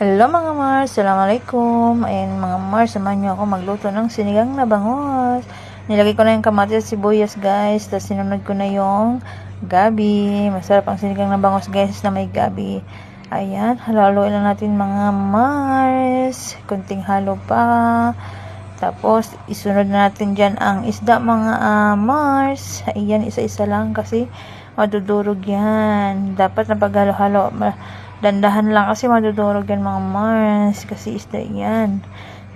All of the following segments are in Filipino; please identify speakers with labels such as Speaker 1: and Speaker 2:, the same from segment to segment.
Speaker 1: Hello mga Mars, Assalamualaikum. Ayan mga Mars, samahan nyo ako magluto ng sinigang na bangos. Nilagay ko na yung kamatis at sibuyas guys, tapos sinunod ko na yung gabi. Masarap ang sinigang na bangos guys na may gabi. Ayan, halo-haloin lang natin mga Mars. Kunting halo pa. Tapos isunod na natin dyan ang isda mga Mars. Ayan, isa-isa lang kasi madudurog yan. Dapat na paghalo-halo. Dandahan lang kasi madudurog yan mga Mars. Kasi isda yan.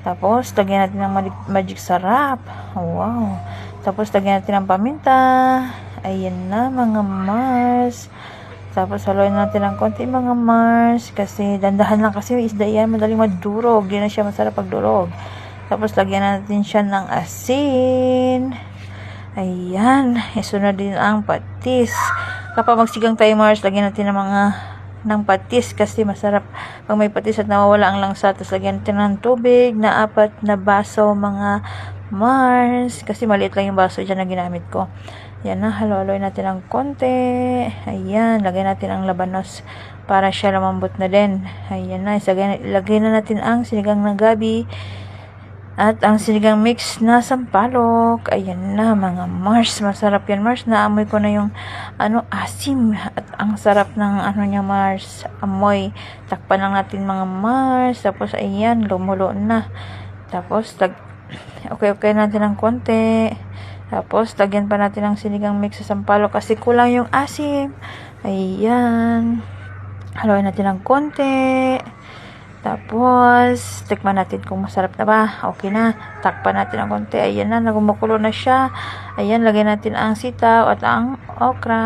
Speaker 1: Tapos, lagyan natin ng magic sarap. Wow. Tapos, lagyan natin ng paminta. Ayan na mga Mars. Tapos, haluin natin ng konti mga Mars. Kasi, dandahan lang kasi isda yan. Madaling madurog. Di na siya masarap pagdurog. Tapos, lagyan natin siya ng asin. Ayan. Isunod din ang patis. Kapag magsigang tayo Mars, lagyan natin ng patis kasi masarap pag may patis at nawawala ang langsa. Tapos lagyan natin ng tubig na 4 na baso mga Mars kasi maliit lang yung baso dyan na ginamit ko. Yan na, halo-haloin natin ng konti. Ayan, lagyan natin ang labanos para siya lumambot na din. Ayan na, ilagay na natin ang sinigang na gabi at ang sinigang mix na sampalok. Ayan na mga Mars. Masarap yan Mars. Naamoy ko na yung asim. At ang sarap ng niya Mars. Amoy. Takpan lang natin mga Mars. Tapos ayan. Lumulo na. Tapos okay natin ng konti. Tapos lagyan pa natin ng sinigang mix sa sampalok kasi kulang yung asim. Ayan. Haluin natin ng konti. Tapos, tikman natin kung masarap na ba. Okay na. Takpan natin ang konti. Ayan na, nagumukulo na siya. Ayan, lagyan natin ang sitaw at ang okra.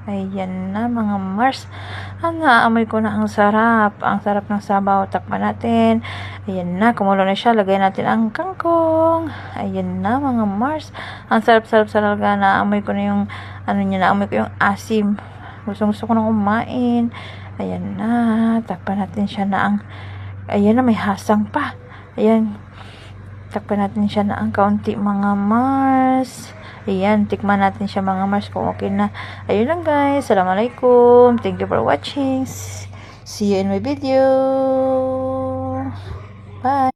Speaker 1: Ayan na, mga Mars. Naamoy ko na ang sarap. Ang sarap ng sabaw. Takpan natin. Ayan na, kumulo na siya. Lagyan natin ang kangkong. Ayan na, mga Mars. Ang sarap-sarap talaga. Naamoy ko na yung, naamoy ko yung asim. Gusto ko nang kumain. Ayan na, takpan natin siya na ayan na, may hasang pa. Ayan, takpan natin siya na ang kaunti mga Mars. Ayan, tikman natin siya mga Mars kung okay na. Ayun lang guys, Assalamualaikum. Thank you for watching. See you in my video. Bye.